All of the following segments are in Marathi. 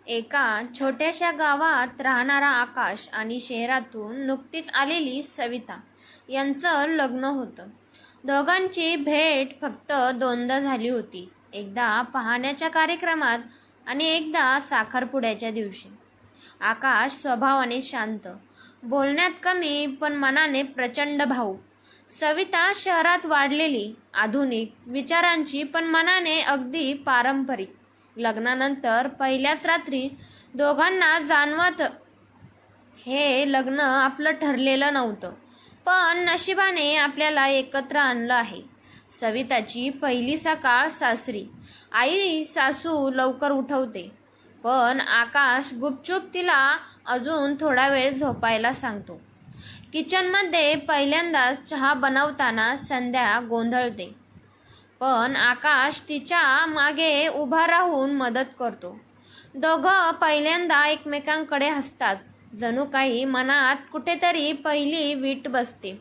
एका छोट्याशा गावात राहणारा आकाश आणि शहरातून नुकतीच आलेली सविता यांचं लग्न होतं. दोघांची भेट फक्त दोनदा झाली होती. एकदा पाहण्याच्या कार्यक्रमात आणि एकदा साखरपुड्याच्या दिवशी. आकाश स्वभावाने शांत, बोलण्यात कमी पण मनाने प्रचंड भावुक. सविता शहरात वाढलेली, आधुनिक विचारांची पण मनाने अगदी पारंपरिक. लग्नानंतर पहिल्याच रात्री दोघांना जाणवत हे लग्न आपलं ठरलेलं नव्हतं, पण नशिबाने आपल्याला एकत्र आणलं आहे. सविताची पहिली सकाळ सासरी. आई सासू लवकर उठवते, पण आकाश गुपचूप तिला अजून थोडा वेळ झोपायला सांगतो. किचनमध्ये पहिल्यांदाच चहा बनवताना संध्या गोंधळते, पण आकाश तिच्या मागे उभा राहून मदत करतो. दोघं पहिल्यांदा एकमेकांकडे हसतात, जणू काही मनात कुठेतरी पहिली वीट बसते.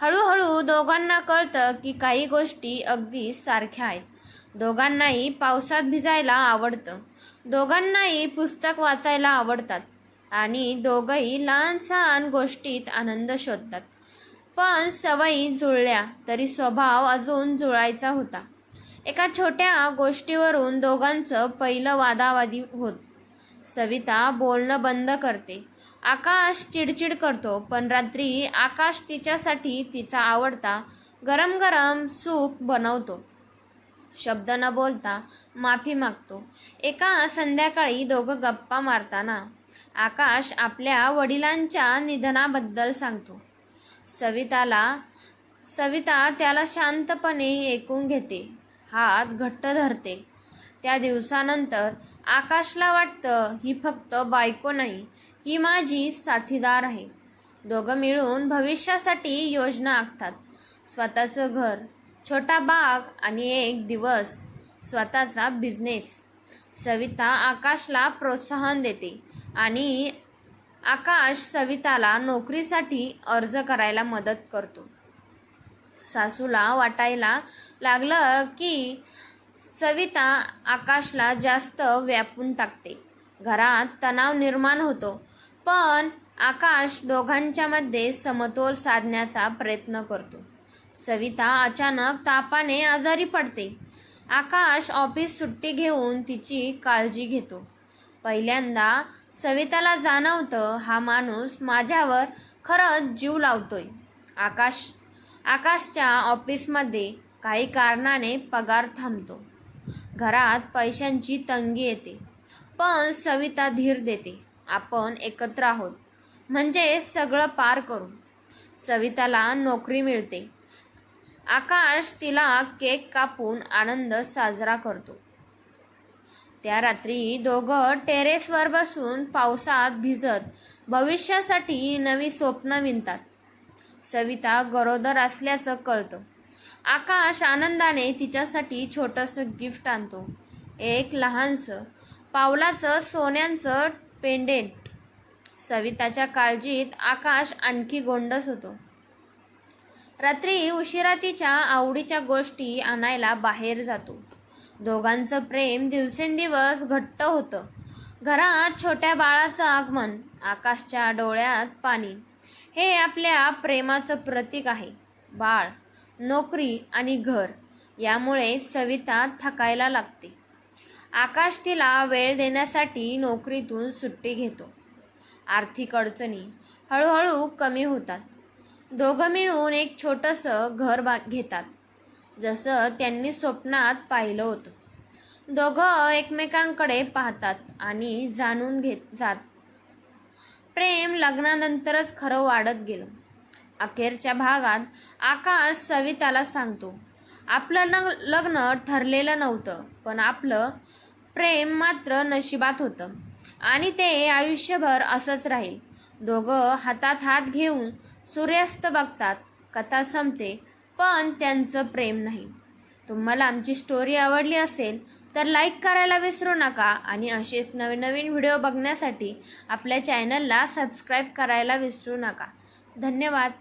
हळूहळू दोघांना कळतं की काही गोष्टी अगदी सारख्या आहेत. दोघांनाही पावसात भिजायला आवडतं, दोघांनाही पुस्तक वाचायला आवडतात आणि दोघंही लहान सहान गोष्टीत आनंद शोधतात. पण सवयी जुळल्या तरी स्वभाव अजून जुळायचा होता. एका छोट्या गोष्टीवरून दोघांचं पहिलं वादावादी होत. सविता बोलणं बंद करते. आकाश चिडचिड करतो, पण रात्री आकाश तिच्यासाठी तिचा आवडता गरम गरम सूप बनवतो. शब्द न बोलता माफी मागतो. एका संध्याकाळी दोघं गप्पा मारताना आकाश आपल्या वडिलांच्या निधनाबद्दल सांगतो. सविता त्याला शांतपणे ऐकून घेते, हात घट्ट धरते. त्या दिवसानंतर आकाशला वाटतं, ही फक्त बायको नाही, ही माझी साथीदार आहे. दोघं मिळून भविष्यासाठी योजना आखतात. स्वतःचं घर, छोटा बाग आणि एक दिवस स्वतःचा बिझनेस. सविता आकाशला प्रोत्साहन देते आणि आकाश सविताला नोकरीसाठी अर्ज करायला मदत करतो. सासूला वाटायला लागलं की सविता आकाशला जास्त व्यापून टाकते. घरात तणाव निर्माण होतो, पण आकाश दोघांच्यामध्ये समतोल साधण्याचा प्रयत्न करतो. सविता अचानक तापाने आजारी पडते. आकाश ऑफिस सुट्टी घेऊन तिची काळजी घेतो. पहिल्यांदा सविताला जाणवतं, हा माणूस माझ्यावर खरंच जीव लावतोय. आकाशच्या ऑफिसमध्ये काही कारणाने पगार थांबतो. घरात पैशांची तंगी येते, पण सविता धीर देते. आपण एकत्र आहोत, म्हणजे सगळं पार करू. सविताला नोकरी मिळते. आकाश तिला केक कापून आनंद साजरा करतो. त्या रात्री दोघं टेरेसवर बसून पावसात भिजत भविष्यासाठी नवी स्वप्न विणतात. सविता गरोदर असल्याचं कळतं. आकाश आनंदाने तिच्यासाठी छोटंसं गिफ्ट आणतो, एक लहानसं पावलाचं सोन्याचं पेंडेंट. सविताच्या काळजीत आकाश आणखी गोंडस होतो. रात्री उशिरा तिच्या आवडीच्या गोष्टी आणायला बाहेर जातो. दोघांचं प्रेम दिवसेंदिवस घट्ट होतं. घरात छोट्या बाळाचं आगमन, आकाशच्या डोळ्यात पाणी, हे आपल्या प्रेमाचं प्रतीक आहे. बाळ, नोकरी आणि घर यामुळे सविता थकायला लागते. आकाश तिला वेळ देण्यासाठी नोकरीतून सुट्टी घेतो. आर्थिक अडचणी हळूहळू कमी होतात. दोघं मिळून एक छोटंसं घर घेतात, जसं त्यांनी स्वप्नात पाहिलं होतं. दोघं एकमेकांकडे पाहतात आणि जाणून जात. प्रेम लग्नानंतरच खरं वाढत गेलं. अखेरच्या भागात आकाश सविताला सांगतो, आपलं लग्न ठरलेलं नव्हतं, पण आपलं प्रेम मात्र नशिबात होतं आणि ते आयुष्यभर असंच राहील. दोघं हातात हात घेऊन सूर्यास्त बघतात. कथा संपते, पण त्यांचं प्रेम नाही. तुम्हाला आमची स्टोरी आवडली असेल तर लाईक करायला विसरू नका आणि असेच नवीन व्हिडिओ बघण्यासाठी आपल्या चॅनलला सबस्क्राईब करायला विसरू नका. धन्यवाद.